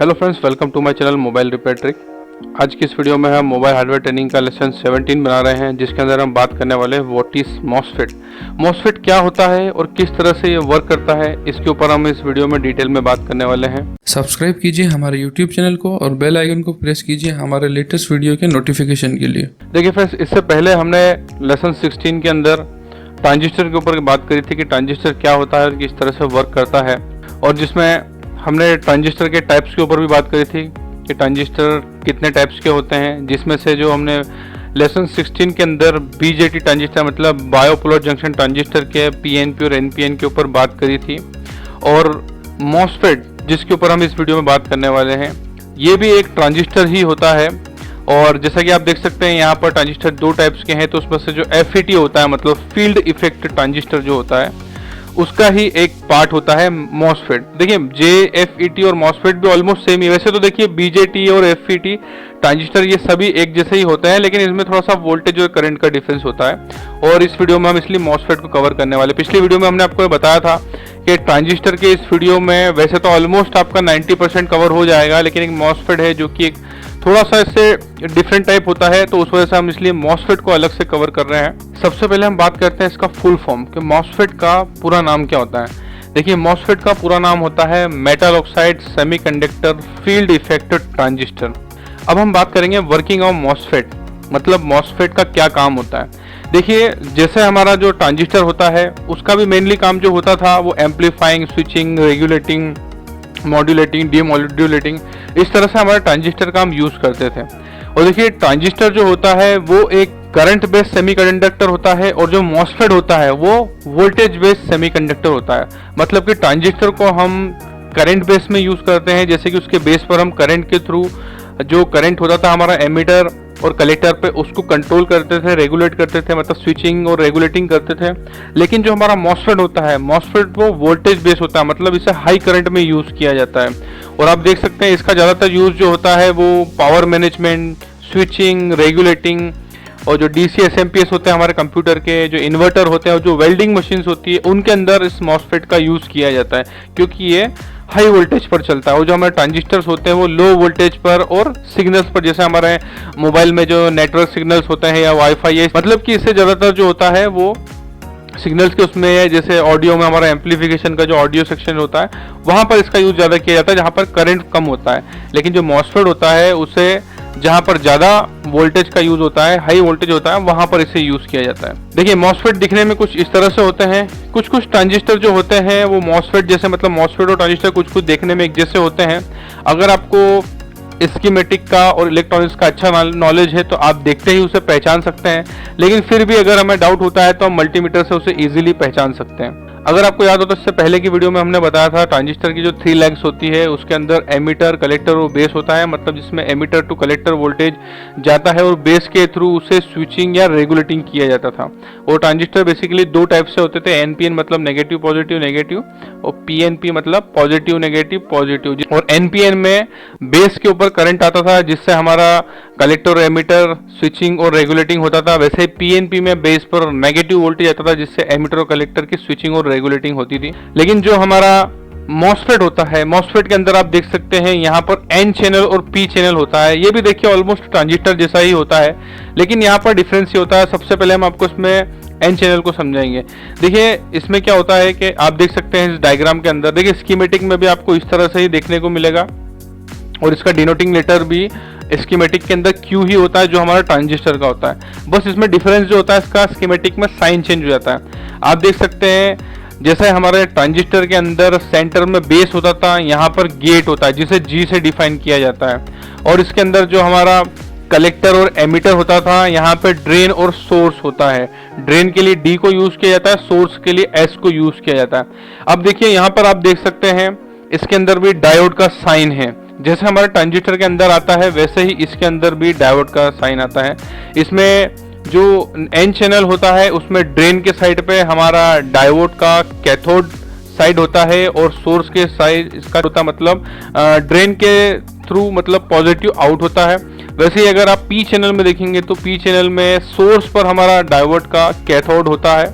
Hello friends, welcome to my channel mobile repair trick. आज की इस वीडियो में हम मोबाइल हार्डवेयर ट्रेनिंग का लेसन 17 बना रहे हैं, जिसके अंदर हम बात करने वाले हैं व्हाट इज मॉसफेट। मॉसफेट क्या होता है और किस तरह से ये वर्क करता है, इसके ऊपर हम इस वीडियो में डिटेल में बात करने वाले हैं। सब्सक्राइब कीजिए हमारे यूट्यूब चैनल को और बेल आइकन को प्रेस कीजिए हमारे लेटेस्ट वीडियो के नोटिफिकेशन के लिए। देखिए फ्रेंड्स, इससे पहले हमने लेसन 16 के अंदर ट्रांजिस्टर के ऊपर बात करी थी कि ट्रांजिस्टर क्या होता है और किस तरह से वर्क करता है, और जिसमें हमने ट्रांजिस्टर के टाइप्स के ऊपर भी बात करी थी कि ट्रांजिस्टर कितने टाइप्स के होते हैं, जिसमें से जो हमने लेसन 16 के अंदर बीजेटी ट्रांजिस्टर मतलब बायोपोलर जंक्शन ट्रांजिस्टर के पीएनपी और एनपीएन के ऊपर बात करी थी, और मॉसफेट जिसके ऊपर हम इस वीडियो में बात करने वाले हैं, ये भी एक ट्रांजिस्टर ही होता है। और जैसा कि आप देख सकते हैं यहाँ पर ट्रांजिस्टर दो टाइप्स के हैं, तो उसमें से जो एफईटी होता है मतलब फील्ड इफेक्ट ट्रांजिस्टर जो होता है उसका ही एक पार्ट होता है मॉसफेट। देखिए जेएफईटी और मॉसफेट भी ऑलमोस्ट सेम ही, वैसे तो देखिए बीजेटी और एफईटी ट्रांजिस्टर ये सभी एक जैसे ही होते हैं, लेकिन इसमें थोड़ा सा वोल्टेज और करंट का डिफरेंस होता है, और इस वीडियो में हम इसलिए मॉसफेट को कवर करने वाले। पिछली वीडियो में हमने आपको बताया था कि ट्रांजिस्टर के इस वीडियो में वैसे तो ऑलमोस्ट आपका 90% कवर हो जाएगा, लेकिन एक मॉसफेट है जो कि एक थोड़ा सा इससे डिफरेंट टाइप होता है, तो उस वजह से हम इसलिए मॉसफेट को अलग से कवर कर रहे हैं। सबसे पहले हम बात करते हैं इसका फुल फॉर्म कि मॉसफेट का पूरा नाम क्या होता है। देखिए मॉसफेट का पूरा नाम होता है metal oxide semiconductor field effect transistor. अब हम बात करेंगे वर्किंग ऑफ मॉसफेट, मतलब मॉसफेट का क्या काम होता है। देखिए जैसे हमारा जो ट्रांजिस्टर होता है उसका भी मेनली काम जो होता था वो एम्पलीफाइंग, स्विचिंग, रेगुलेटिंग, मॉड्यूलेटिंग, डीमॉड्यूलेटिंग, इस तरह से हमारा ट्रांजिस्टर का हम यूज करते थे। और देखिए ट्रांजिस्टर जो होता है वो एक करंट बेस्ड सेमीकंडक्टर होता है, और जो मॉसफेट होता है वो वोल्टेज बेस्ड सेमीकंडक्टर होता है। मतलब कि ट्रांजिस्टर को हम करंट बेस में यूज करते हैं, जैसे कि उसके बेस पर हम करंट के थ्रू जो करंट होता था हमारा एमीटर और कलेक्टर पे उसको कंट्रोल करते थे, रेगुलेट करते थे, मतलब स्विचिंग और रेगुलेटिंग करते थे। लेकिन जो हमारा मॉसफेट होता है, मॉसफेट वो वोल्टेज बेस होता है, मतलब इसे हाई करंट में यूज किया जाता है। और आप देख सकते हैं इसका ज़्यादातर यूज जो होता है वो पावर मैनेजमेंट, स्विचिंग, रेगुलेटिंग, और जो डीसी एसएमपीएस होते हैं हमारे कंप्यूटर के, जो इन्वर्टर होते हैं और जो वेल्डिंग मशीन्स होती है उनके अंदर इस मॉसफेट का यूज किया जाता है, क्योंकि ये हाई वोल्टेज पर चलता है। और जो हमारे ट्रांजिस्टर्स होते हैं वो लो वोल्टेज पर और सिग्नल्स पर, जैसे हमारे मोबाइल में जो नेटवर्क सिग्नल्स होते हैं या वाईफाई है, मतलब कि इससे ज़्यादातर जो होता है वो सिग्नल्स के उसमें है। जैसे ऑडियो में हमारा एम्पलीफिकेशन का जो ऑडियो सेक्शन होता है वहाँ पर इसका यूज ज़्यादा किया जाता है, जहाँ पर करंट कम होता है। लेकिन जो मॉसफेट होता है उसे जहाँ पर ज़्यादा वोल्टेज का यूज होता है, हाई वोल्टेज होता है, वहाँ पर इसे यूज किया जाता है। देखिए मॉसफेट दिखने में कुछ इस तरह से होते हैं। कुछ कुछ ट्रांजिस्टर जो होते हैं वो मॉसफेट जैसे, मतलब मॉसफेट और ट्रांजिस्टर कुछ कुछ देखने में एक जैसे होते हैं। अगर आपको स्कीमेटिक का और इलेक्ट्रॉनिक्स का अच्छा नॉलेज है तो आप देखते ही उसे पहचान सकते हैं, लेकिन फिर भी अगर हमें डाउट होता है तो हम मल्टीमीटर से उसे इजीली पहचान सकते हैं। अगर आपको याद हो तो इससे पहले की वीडियो में हमने बताया था ट्रांजिस्टर की जो 3 लेग्स होती है उसके अंदर एमीटर, कलेक्टर और बेस होता है, मतलब जिसमें एमीटर टू कलेक्टर वोल्टेज जाता है और बेस के थ्रू उसे स्विचिंग या रेगुलेटिंग किया जाता था। और ट्रांजिस्टर बेसिकली दो टाइप से होते थे, एनपीएन मतलब नेगेटिव पॉजिटिव नेगेटिव, और पीएनपी मतलब पॉजिटिव नेगेटिव पॉजिटिव। और एनपीएन में बेस के ऊपर करंट आता था जिससे हमारा कलेक्टर, एमीटर, स्विचिंग और रेगुलेटिंग होता था। वैसे ही पीएनपी में बेस पर नेगेटिव वोल्टेज आता था जिससे एमीटर और कलेक्टर की स्विचिंग और रेगुलेटिंग होती थी। लेकिन जो हमारा मॉसफेट होता है, मॉसफेट के अंदर आप देख सकते हैं यहाँ पर एन चैनल और पी चैनल होता है। ये भी देखिए ऑलमोस्ट ट्रांजिस्टर जैसा ही होता है, लेकिन यहाँ पर डिफरेंस ये होता है। सबसे पहले हम आपको इसमें एन चैनल को समझाएंगे। देखिए इसमें क्या होता है कि आप देख सकते हैं इस डायग्राम के अंदर, देखिए स्कीमेटिक में भी आपको इस तरह से ही देखने को मिलेगा, और इसका डिनोटिंग लेटर भी स्कीमेटिक के अंदर Q ही होता है जो हमारा ट्रांजिस्टर का होता है। बस इसमें डिफरेंस जो होता है इसका स्कीमेटिक में साइन चेंज हो जाता है। आप देख सकते हैं जैसे हमारे ट्रांजिस्टर के अंदर सेंटर में बेस होता था, यहाँ पर गेट होता है जिसे G से डिफाइन किया जाता है। और इसके अंदर जो हमारा कलेक्टर और एमीटर होता था, यहाँ पे ड्रेन और सोर्स होता है। ड्रेन के लिए D को यूज किया जाता है, सोर्स के लिए S को यूज किया जाता है। अब देखिए यहाँ पर आप देख सकते हैं इसके अंदर भी डायोड का साइन है। जैसे हमारे ट्रांजिस्टर के अंदर आता है वैसे ही इसके अंदर भी डायोड का साइन आता है। इसमें जो एन चैनल होता है उसमें ड्रेन के साइड पे हमारा डायोड का कैथोड साइड होता है, और सोर्स के साइड इसका होता है मतलब ड्रेन के थ्रू मतलब पॉजिटिव आउट होता है। वैसे ही अगर आप पी चैनल में देखेंगे तो पी चैनल में सोर्स पर हमारा डायोड का कैथोड होता है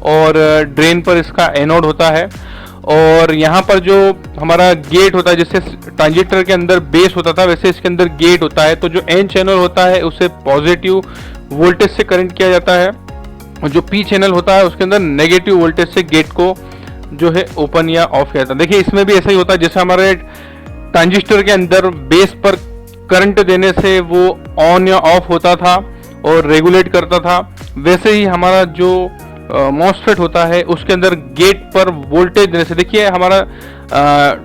और ड्रेन पर इसका एनोड होता है। और यहाँ पर जो हमारा गेट होता है, जैसे ट्रांजिस्टर के अंदर बेस होता था वैसे इसके अंदर गेट होता है। तो जो एन चैनल होता है उसे पॉजिटिव वोल्टेज से करंट किया जाता है और जो पी चैनल होता है उसके अंदर नेगेटिव वोल्टेज से गेट को जो है ओपन या ऑफ किया जाता है। देखिए इसमें भी ऐसा ही होता है, जैसे हमारे ट्रांजिस्टर के अंदर बेस पर करंट देने से वो ऑन या ऑफ होता था और रेगुलेट करता था, वैसे ही हमारा जो मॉसफेट होता है उसके अंदर गेट पर वोल्टेज देने से, देखिए हमारा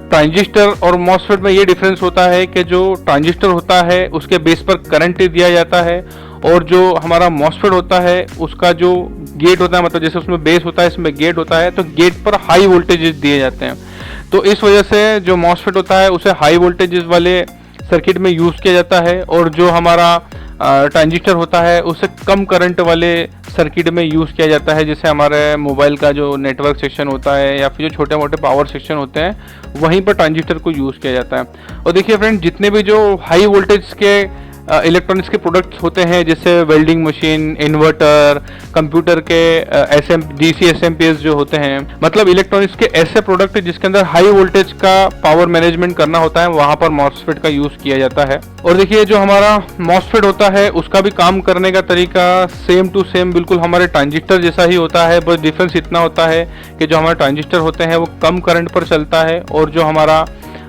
ट्रांजिस्टर और मॉसफेट में ये डिफरेंस होता है कि जो ट्रांजिस्टर होता है उसके बेस पर करंट दिया जाता है और जो हमारा मॉसफेट होता है उसका जो गेट होता है, मतलब जैसे उसमें बेस होता है इसमें गेट होता है, तो गेट पर हाई वोल्टेजेस दिए जाते हैं। तो इस वजह से जो मॉसफेट होता है उसे हाई वोल्टेजेस वाले सर्किट में यूज़ किया जाता है और जो हमारा ट्रांजिस्टर होता है उसे कम करंट वाले सर्किट में यूज़ किया जाता है, जैसे हमारे मोबाइल का जो नेटवर्क सेक्शन होता है या फिर जो छोटे मोटे पावर सेक्शन होते हैं वहीं पर ट्रांजिस्टर को यूज़ किया जाता है। और देखिए फ्रेंड, जितने भी जो हाई वोल्टेज के इलेक्ट्रॉनिक्स के प्रोडक्ट्स होते हैं जैसे वेल्डिंग मशीन, इन्वर्टर, कंप्यूटर के DC SMPS जो होते हैं, मतलब इलेक्ट्रॉनिक्स के ऐसे प्रोडक्ट जिसके अंदर हाई वोल्टेज का पावर मैनेजमेंट करना होता है, वहां पर मॉसफेट का यूज किया जाता है। और देखिए जो हमारा मॉसफेट होता है उसका भी काम करने का तरीका सेम टू सेम बिल्कुल हमारे ट्रांजिस्टर जैसा ही होता है, बस डिफरेंस इतना होता है कि जो हमारे ट्रांजिस्टर होते हैं वो कम करंट पर चलता है और जो हमारा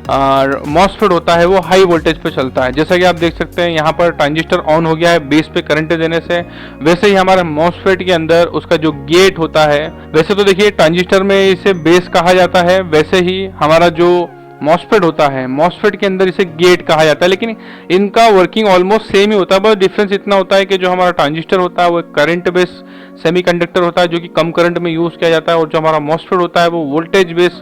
मॉसफेट होता है वो हाई वोल्टेज पे चलता है। जैसा कि आप देख सकते हैं यहाँ पर ट्रांजिस्टर ऑन हो गया है बेस पे करंट देने से, वैसे ही हमारे मॉसफेट के अंदर उसका जो गेट होता है, वैसे तो देखिए ट्रांजिस्टर में इसे बेस कहा जाता है, वैसे ही हमारा जो मॉसफेट होता है मॉसफेट के अंदर इसे गेट कहा जाता है, लेकिन इनका वर्किंग ऑलमोस्ट सेम ही होता है। बस डिफरेंस इतना होता है कि जो हमारा ट्रांजिस्टर होता है वो करंट बेस सेमीकंडक्टर होता है जो कि कम करंट में यूज किया जाता है और जो हमारा मॉसफेट होता है वो वोल्टेज बेस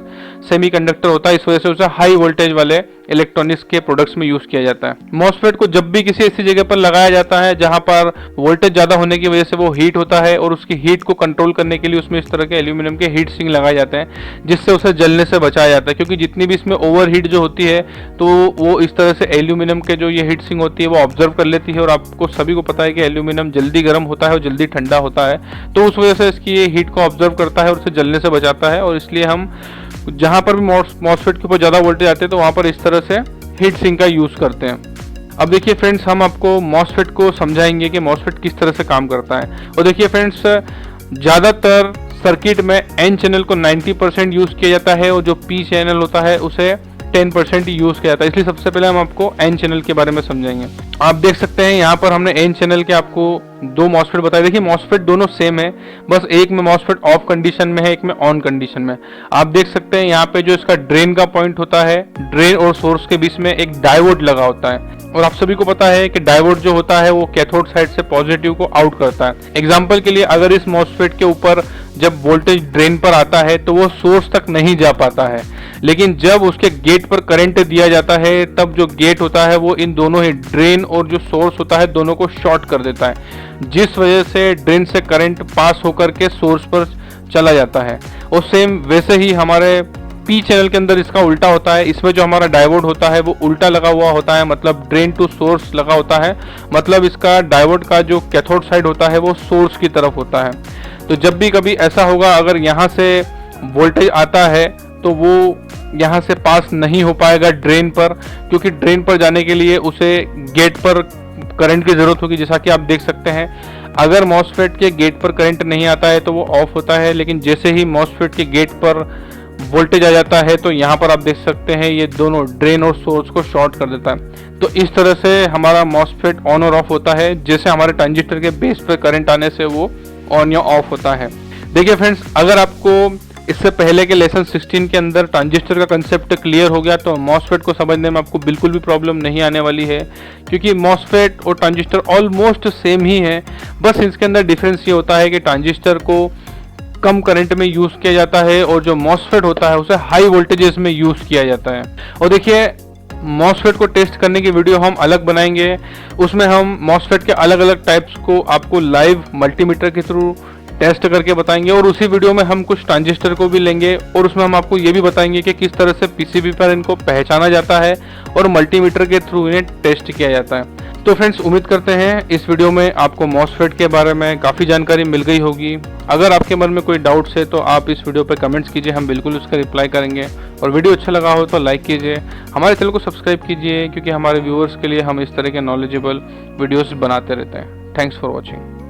सेमीकंडक्टर होता है, इस वजह से उसे हाई वोल्टेज वाले इलेक्ट्रॉनिक्स के प्रोडक्ट्स में यूज किया जाता है। मॉसफेट को जब भी किसी ऐसी जगह पर लगाया जाता है जहां पर वोल्टेज ज्यादा होने की वजह से वो हीट होता है और उसकी हीट को कंट्रोल करने के लिए उसमें इस तरह के एल्यूमिनियम के हीट सिंक लगाए जाते हैं जिससे उसे जलने से बचाया जाता है, क्योंकि जितनी भी इसमें ओवर हीट जो होती है तो वो इस तरह से एल्यूमिनियम के जो ये हीट सिंक होती है वो ऑब्जर्व कर लेती है और आपको सभी को पता है कि एल्यूमिनियम जल्दी गर्म होता है और जल्दी ठंडा होता है, तो उस वजह से इसकी ये हीट को ऑब्जर्व करता है और उसे जलने से बचाता है। और इसलिए हम जहां पर भी मॉसफेट के ऊपर ज्यादा वोल्टेज आते हैं तो वहां पर इस तरह से हीट सिंक का यूज करते हैं। अब देखिए फ्रेंड्स, हम आपको मॉसफेट को समझाएंगे कि मॉसफेट किस तरह से काम करता है। और देखिए फ्रेंड्स, ज्यादातर सर्किट में एन चैनल को 90% यूज किया जाता है और जो पी चैनल होता है उसे 10% यूज किया जाता है, इसलिए सबसे पहले हम आपको एन चैनल के बारे में समझाएंगे। आप देख सकते हैं यहाँ पर हमने एन चैनल के आपको दो मॉसफेट बताए। देखिए मॉसफेट दोनों सेम है, बस एक में मॉसफेट ऑफ कंडीशन में है, एक में ऑन कंडीशन में। आप देख सकते हैं यहाँ पे जो इसका ड्रेन का पॉइंट होता है, ड्रेन और सोर्स के बीच में एक डायोड लगा होता है और आप सभी को पता है कि डायोड जो होता है वो कैथोड साइड से पॉजिटिव को आउट करता है। एग्जाम्पल के लिए अगर इस मॉसफेट के ऊपर जब वोल्टेज ड्रेन पर आता है तो वो सोर्स तक नहीं जा पाता है, लेकिन जब उसके गेट पर करंट दिया जाता है तब जो गेट होता है वो इन दोनों ही ड्रेन और जो सोर्स होता है दोनों को शॉर्ट कर देता है, जिस वजह से ड्रेन से करंट पास होकर के सोर्स पर चला जाता है। और सेम वैसे ही हमारे पी चैनल के अंदर इसका उल्टा होता है, इसमें जो हमारा डायोड होता है वो उल्टा लगा हुआ होता है, मतलब ड्रेन टू सोर्स लगा होता है, मतलब इसका डायोड का जो कैथोड साइड होता है वो सोर्स की तरफ होता है। तो जब भी कभी ऐसा होगा अगर यहाँ से वोल्टेज आता है तो वो यहाँ से पास नहीं हो पाएगा ड्रेन पर, क्योंकि ड्रेन पर जाने के लिए उसे गेट पर करंट की जरूरत होगी। जैसा कि आप देख सकते हैं अगर मॉसफेट के गेट पर करंट नहीं आता है तो वो ऑफ होता है, लेकिन जैसे ही मॉसफेट के गेट पर वोल्टेज आ जाता है तो यहाँ पर आप देख सकते हैं ये दोनों ड्रेन और सोर्स को शॉर्ट कर देता है। तो इस तरह से हमारा मॉसफेट ऑन और ऑफ होता है, जैसे हमारे ट्रांजिस्टर के बेस पर करंट आने से वो ऑन या ऑफ होता है। देखिए फ्रेंड्स, अगर आपको इससे पहले के लेसन 16 के अंदर ट्रांजिस्टर का कंसेप्ट क्लियर हो गया तो मॉसफेट को समझने में आपको बिल्कुल भी प्रॉब्लम नहीं आने वाली है, क्योंकि मॉसफेट और ट्रांजिस्टर ऑलमोस्ट सेम ही है। बस इसके अंदर डिफरेंस ये होता है कि ट्रांजिस्टर को कम करंट में यूज किया जाता है और जो मॉसफेट होता है उसे हाई वोल्टेजेस में यूज किया जाता है। और देखिए मॉसफेट को टेस्ट करने की वीडियो हम अलग बनाएंगे, उसमें हम मॉसफेट के अलग अलग टाइप्स को आपको लाइव मल्टीमीटर के थ्रू टेस्ट करके बताएंगे और उसी वीडियो में हम कुछ ट्रांजिस्टर को भी लेंगे और उसमें हम आपको ये भी बताएंगे कि किस तरह से पीसीबी पर इनको पहचाना जाता है और मल्टीमीटर के थ्रू इन्हें टेस्ट किया जाता है। तो फ्रेंड्स, उम्मीद करते हैं इस वीडियो में आपको मॉसफेट के बारे में काफ़ी जानकारी मिल गई होगी। अगर आपके मन में कोई डाउट्स है तो आप इस वीडियो पर कमेंट्स कीजिए, हम बिल्कुल उसका रिप्लाई करेंगे। और वीडियो अच्छा लगा हो तो लाइक कीजिए, हमारे चैनल को सब्सक्राइब कीजिए, क्योंकि हमारे व्यूअर्स के लिए हम इस तरह के नॉलेजेबल वीडियोस बनाते रहते हैं। Thanks for watching.